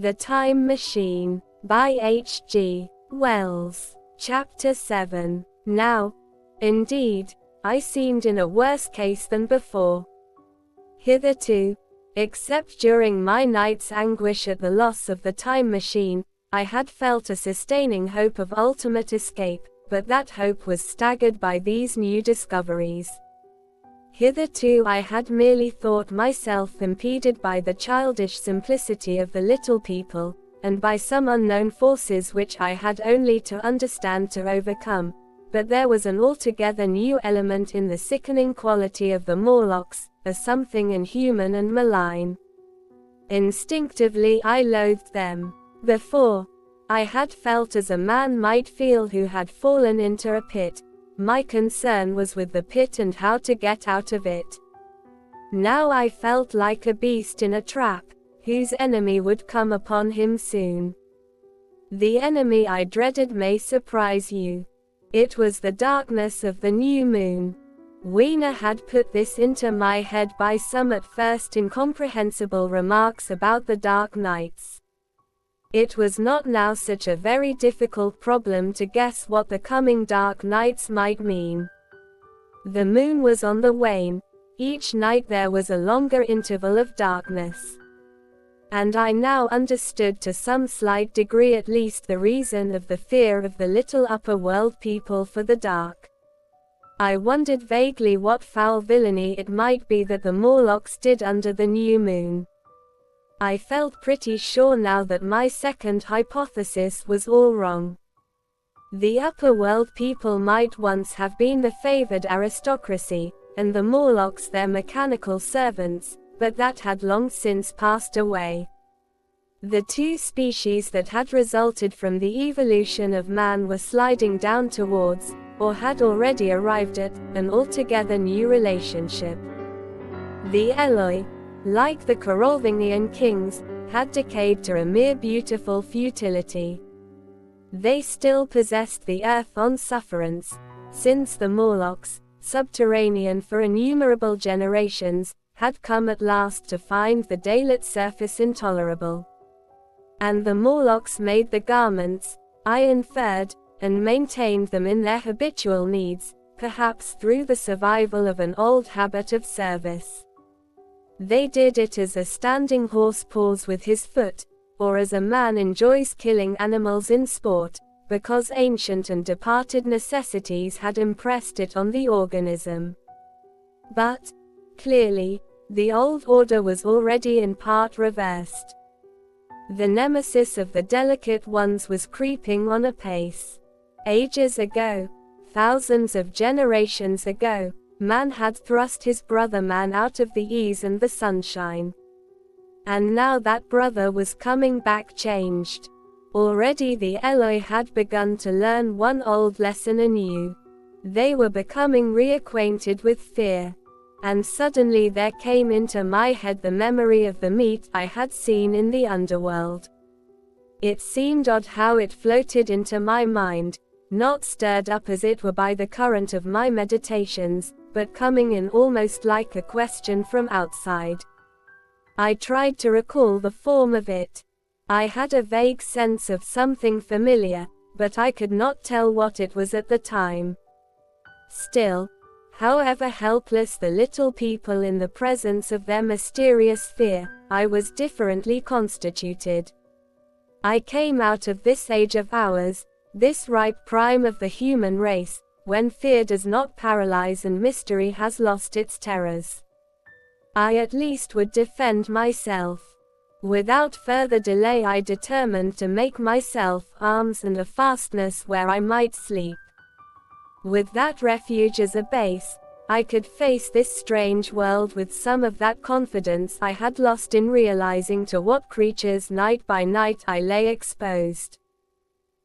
The Time Machine, by H. G. Wells. Chapter 7. Now, indeed, I seemed in a worse case than before. Hitherto, except during my night's anguish at the loss of the time machine, I had felt a sustaining hope of ultimate escape, but that hope was staggered by these new discoveries. Hitherto I had merely thought myself impeded by the childish simplicity of the little people, and by some unknown forces which I had only to understand to overcome, but there was an altogether new element in the sickening quality of the Morlocks, a something inhuman and malign. Instinctively I loathed them. Before, I had felt as a man might feel who had fallen into a pit. My concern was with the pit and how to get out of it. Now I felt like a beast in a trap, whose enemy would come upon him soon. The enemy I dreaded may surprise you. It was the darkness of the new moon. Weena had put this into my head by some at first incomprehensible remarks about the dark nights. It was not now such a very difficult problem to guess what the coming dark nights might mean. The moon was on the wane. Each night there was a longer interval of darkness. And I now understood to some slight degree at least the reason of the fear of the little upper world people for the dark. I wondered vaguely what foul villainy it might be that the Morlocks did under the new moon. I felt pretty sure now that my second hypothesis was all wrong. The upper world people might once have been the favored aristocracy, and the Morlocks their mechanical servants, but that had long since passed away. The two species that had resulted from the evolution of man were sliding down towards, or had already arrived at, an altogether new relationship. The Eloi, like the Carolingian kings, had decayed to a mere beautiful futility. They still possessed the earth on sufferance, since the Morlocks, subterranean for innumerable generations, had come at last to find the daylit surface intolerable. And the Morlocks made the garments, I inferred, and maintained them in their habitual needs, perhaps through the survival of an old habit of service. They did it as a standing horse paws with his foot, or as a man enjoys killing animals in sport, because ancient and departed necessities had impressed it on the organism. But, clearly, the old order was already in part reversed. The nemesis of the delicate ones was creeping on apace. Ages ago, thousands of generations ago, man had thrust his brother man out of the ease and the sunshine. And now that brother was coming back changed. Already the Eloi had begun to learn one old lesson anew. They were becoming reacquainted with fear. And suddenly there came into my head the memory of the meat I had seen in the underworld. It seemed odd how it floated into my mind, not stirred up as it were by the current of my meditations, but coming in almost like a question from outside. I tried to recall the form of it. I had a vague sense of something familiar, but I could not tell what it was at the time. Still, however helpless the little people in the presence of their mysterious fear, I was differently constituted. I came out of this age of ours, this ripe prime of the human race, when fear does not paralyze and mystery has lost its terrors. I at least would defend myself. Without further delay I determined to make myself arms and a fastness where I might sleep. With that refuge as a base, I could face this strange world with some of that confidence I had lost in realizing to what creatures night by night I lay exposed.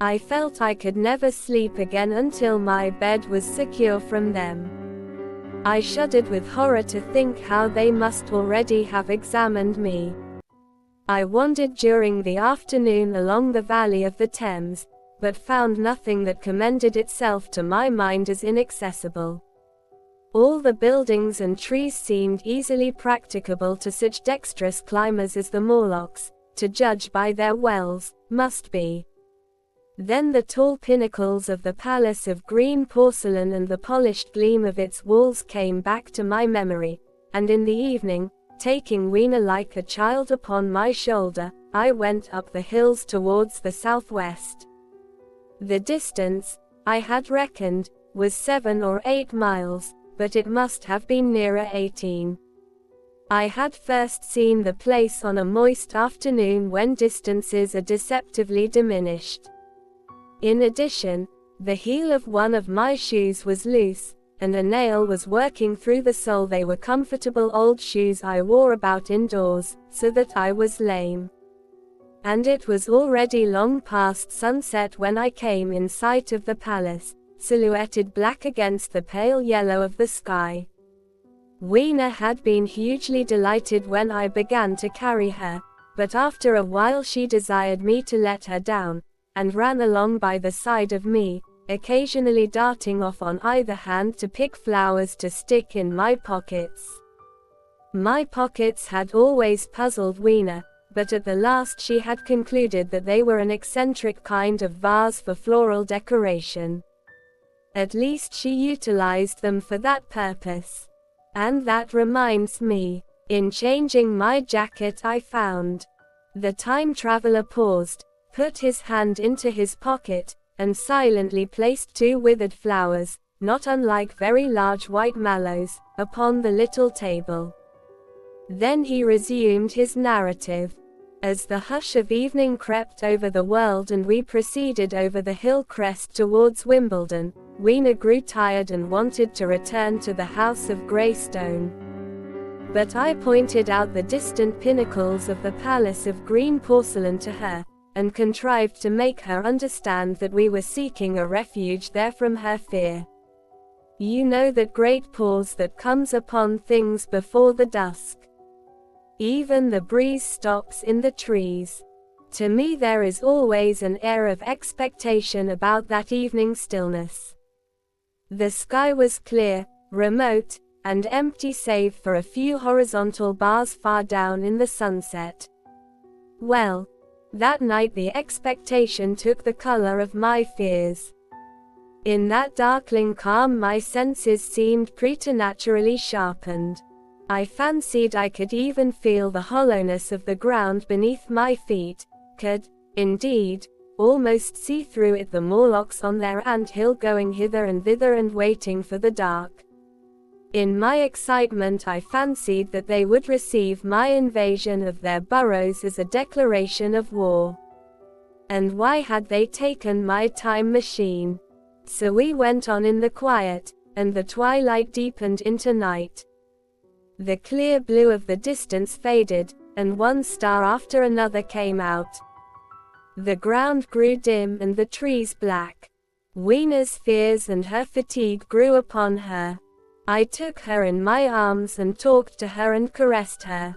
I felt I could never sleep again until my bed was secure from them. I shuddered with horror to think how they must already have examined me. I wandered during the afternoon along the valley of the Thames, but found nothing that commended itself to my mind as inaccessible. All the buildings and trees seemed easily practicable to such dexterous climbers as the Morlocks, to judge by their wells, must be. Then the tall pinnacles of the palace of green porcelain and the polished gleam of its walls came back to my memory, and in the evening, taking Weena like a child upon my shoulder, I went up the hills towards the southwest. The distance, I had reckoned, was 7 or 8 miles, but it must have been nearer 18. I had first seen the place on a moist afternoon when distances are deceptively diminished. In addition, the heel of one of my shoes was loose, and a nail was working through the sole. They were comfortable old shoes I wore about indoors, so that I was lame. And it was already long past sunset when I came in sight of the palace, silhouetted black against the pale yellow of the sky. Weena had been hugely delighted when I began to carry her, but after a while she desired me to let her down, and ran along by the side of me, occasionally darting off on either hand to pick flowers to stick in my pockets. My pockets had always puzzled Weena, but at the last she had concluded that they were an eccentric kind of vase for floral decoration. At least she utilized them for that purpose. And that reminds me, in changing my jacket I found. The time traveler paused, put his hand into his pocket, and silently placed 2 withered flowers, not unlike very large white mallows, upon the little table. Then he resumed his narrative. As the hush of evening crept over the world and we proceeded over the hill crest towards Wimbledon, Weena grew tired and wanted to return to the house of grey stone. But I pointed out the distant pinnacles of the palace of green porcelain to her, and contrived to make her understand that we were seeking a refuge there from her fear. You know that great pause that comes upon things before the dusk. Even the breeze stops in the trees. To me there is always an air of expectation about that evening stillness. The sky was clear, remote, and empty save for a few horizontal bars far down in the sunset. Well, that night the expectation took the color of my fears. In that darkling calm my senses seemed preternaturally sharpened. I fancied I could even feel the hollowness of the ground beneath my feet, could, indeed, almost see through it, the Morlocks on their ant-hill going hither and thither and waiting for the dark. In my excitement I fancied that they would receive my invasion of their burrows as a declaration of war. And why had they taken my time machine? So we went on in the quiet, and the twilight deepened into night. The clear blue of the distance faded, and one star after another came out. The ground grew dim and the trees black. Weena's fears and her fatigue grew upon her. I took her in my arms and talked to her and caressed her.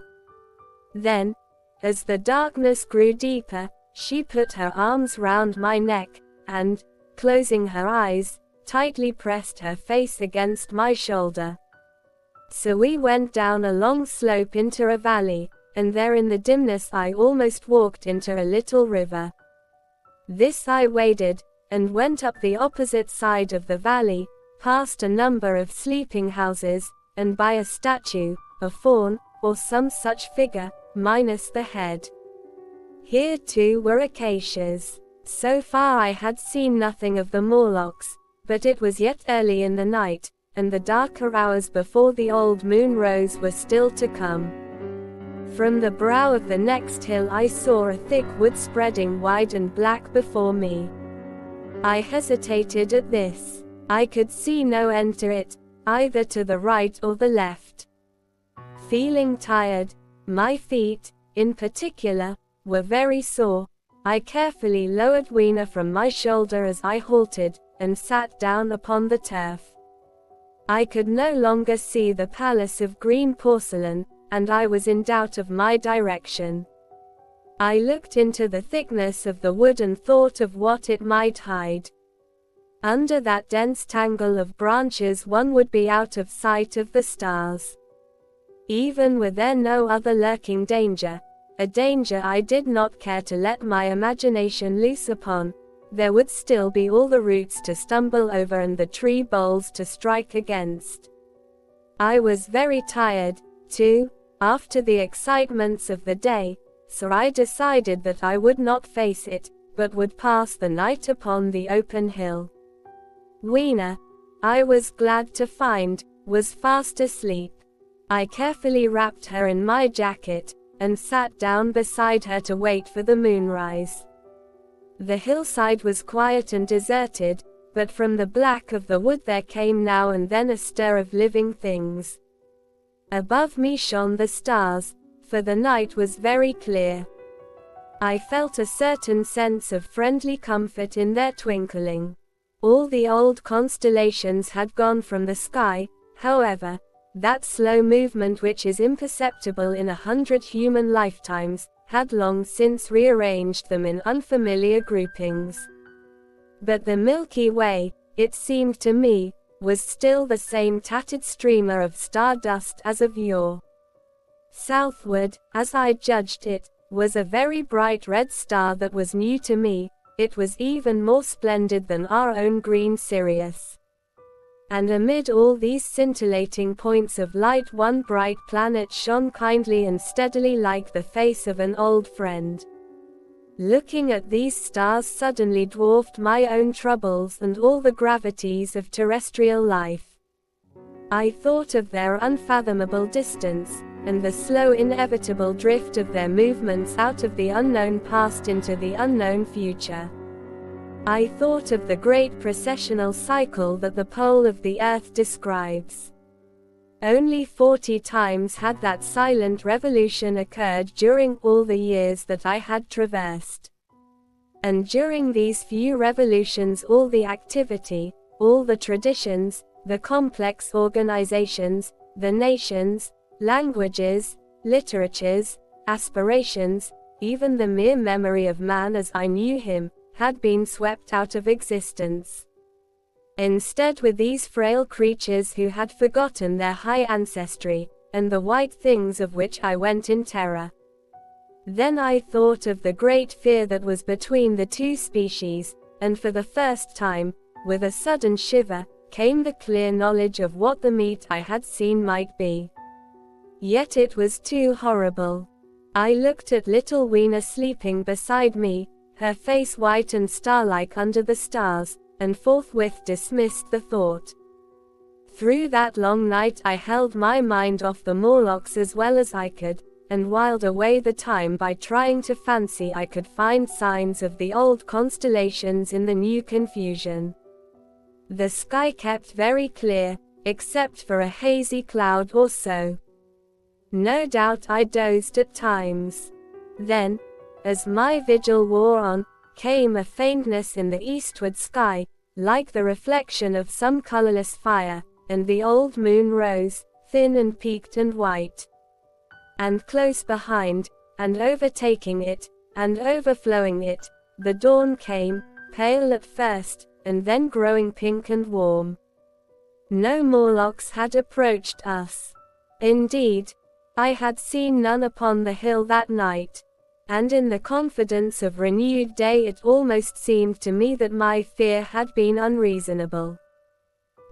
Then, as the darkness grew deeper, she put her arms round my neck, and, closing her eyes, tightly pressed her face against my shoulder. So we went down a long slope into a valley, and there in the dimness I almost walked into a little river. This I waded, and went up the opposite side of the valley, past a number of sleeping houses, and by a statue, a faun, or some such figure, minus the head. Here too were acacias. So far I had seen nothing of the Morlocks, but it was yet early in the night, and the darker hours before the old moon rose were still to come. From the brow of the next hill I saw a thick wood spreading wide and black before me. I hesitated at this. I could see no end to it, either to the right or the left. Feeling tired, my feet, in particular, were very sore. I carefully lowered Weena from my shoulder as I halted, and sat down upon the turf. I could no longer see the palace of green porcelain, and I was in doubt of my direction. I looked into the thickness of the wood and thought of what it might hide. Under that dense tangle of branches one would be out of sight of the stars. Even were there no other lurking danger, a danger I did not care to let my imagination loose upon. There would still be all the roots to stumble over and the tree boles to strike against. I was very tired, too, after the excitements of the day, so I decided that I would not face it, but would pass the night upon the open hill. Weena, I was glad to find, was fast asleep. I carefully wrapped her in my jacket, and sat down beside her to wait for the moonrise. The hillside was quiet and deserted, but from the black of the wood there came now and then a stir of living things. Above me shone the stars, for the night was very clear. I felt a certain sense of friendly comfort in their twinkling. All the old constellations had gone from the sky, however. That slow movement which is imperceptible in 100 human lifetimes, had long since rearranged them in unfamiliar groupings. But the Milky Way, it seemed to me, was still the same tattered streamer of stardust as of yore. Southward, as I judged it, was a very bright red star that was new to me. It was even more splendid than our own green Sirius. And amid all these scintillating points of light one bright planet shone kindly and steadily like the face of an old friend. Looking at these stars suddenly dwarfed my own troubles and all the gravities of terrestrial life. I thought of their unfathomable distance, and the slow inevitable drift of their movements out of the unknown past into the unknown future. I thought of the great precessional cycle that the pole of the earth describes. Only 40 times had that silent revolution occurred during all the years that I had traversed. And during these few revolutions all the activity, all the traditions, the complex organizations, the nations, languages, literatures, aspirations, even the mere memory of man as I knew him, had been swept out of existence. Instead were these frail creatures who had forgotten their high ancestry, and the white things of which I went in terror. Then I thought of the great fear that was between the two species, and for the first time, with a sudden shiver, came the clear knowledge of what the meat I had seen might be. Yet it was too horrible. I looked at little Weena sleeping beside me, her face white and star-like under the stars, and forthwith dismissed the thought. Through that long night I held my mind off the Morlocks as well as I could, and whiled away the time by trying to fancy I could find signs of the old constellations in the new confusion. The sky kept very clear, except for a hazy cloud or so. No doubt I dozed at times. Then, as my vigil wore on, came a faintness in the eastward sky, like the reflection of some colorless fire, and the old moon rose, thin and peaked and white. And close behind, and overtaking it, and overflowing it, the dawn came, pale at first, and then growing pink and warm. No Morlocks had approached us. Indeed, I had seen none upon the hill that night. And in the confidence of renewed day it almost seemed to me that my fear had been unreasonable.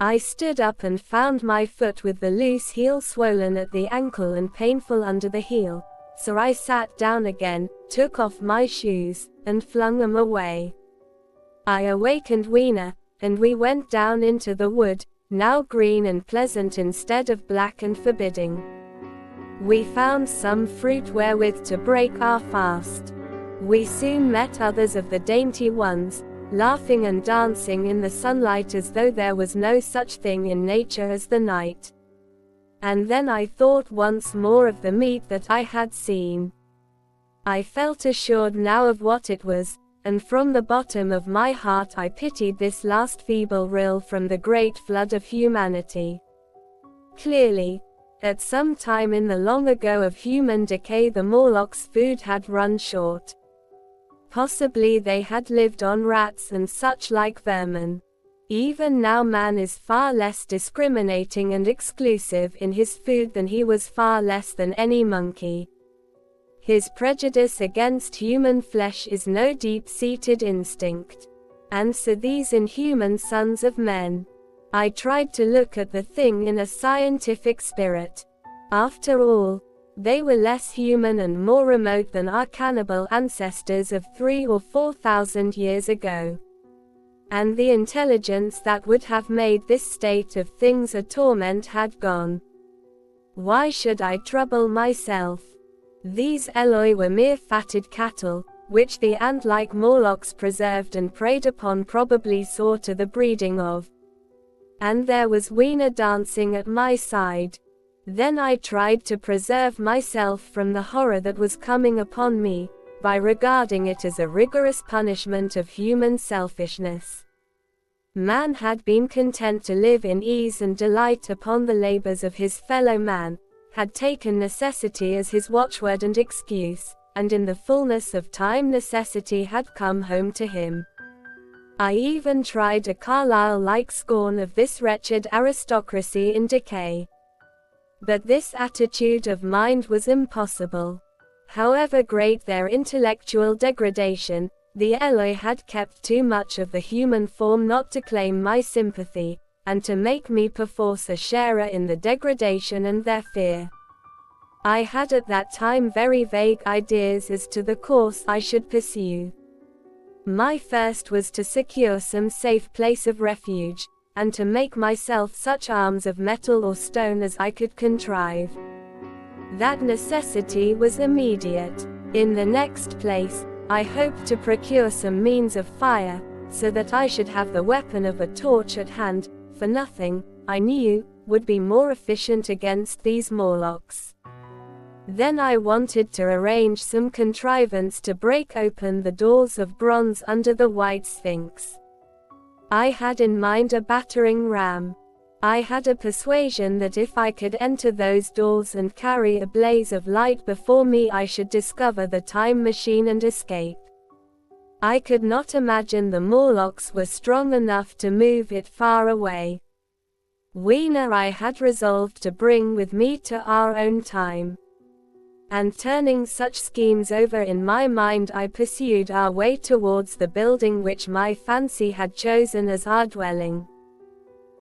I stood up and found my foot with the loose heel swollen at the ankle and painful under the heel, so I sat down again, took off my shoes, and flung them away. I awakened Weena, and we went down into the wood, now green and pleasant instead of black and forbidding. We found some fruit wherewith to break our fast. We soon met others of the dainty ones, laughing and dancing in the sunlight as though there was no such thing in nature as the night. And then I thought once more of the meat that I had seen. I felt assured now of what it was, and from the bottom of my heart I pitied this last feeble rill from the great flood of humanity. Clearly, at some time in the long ago of human decay the Morlocks' food had run short. Possibly they had lived on rats and such like vermin. Even now man is far less discriminating and exclusive in his food than he was far less than any monkey. His prejudice against human flesh is no deep-seated instinct. And so these inhuman sons of men. I tried to look at the thing in a scientific spirit. After all, they were less human and more remote than our cannibal ancestors of 3,000 or 4,000 years ago. And the intelligence that would have made this state of things a torment had gone. Why should I trouble myself? These Eloi were mere fatted cattle, which the ant-like Morlocks preserved and preyed upon, probably saw to the breeding of. And there was Weena dancing at my side. Then I tried to preserve myself from the horror that was coming upon me, by regarding it as a rigorous punishment of human selfishness. Man had been content to live in ease and delight upon the labors of his fellow man, had taken necessity as his watchword and excuse, and in the fullness of time necessity had come home to him. I even tried a Carlyle-like scorn of this wretched aristocracy in decay. But this attitude of mind was impossible. However great their intellectual degradation, the Eloi had kept too much of the human form not to claim my sympathy, and to make me perforce a sharer in the degradation and their fear. I had at that time very vague ideas as to the course I should pursue. My first was to secure some safe place of refuge, and to make myself such arms of metal or stone as I could contrive. That necessity was immediate. In the next place, I hoped to procure some means of fire, so that I should have the weapon of a torch at hand, for nothing, I knew, would be more efficient against these Morlocks. Then I wanted to arrange some contrivance to break open the doors of bronze under the White Sphinx. I had in mind a battering ram. I had a persuasion that if I could enter those doors and carry a blaze of light before me, I should discover the time machine and escape. I could not imagine the Morlocks were strong enough to move it far away. Weena I had resolved to bring with me to our own time. And turning such schemes over in my mind, I pursued our way towards the building which my fancy had chosen as our dwelling.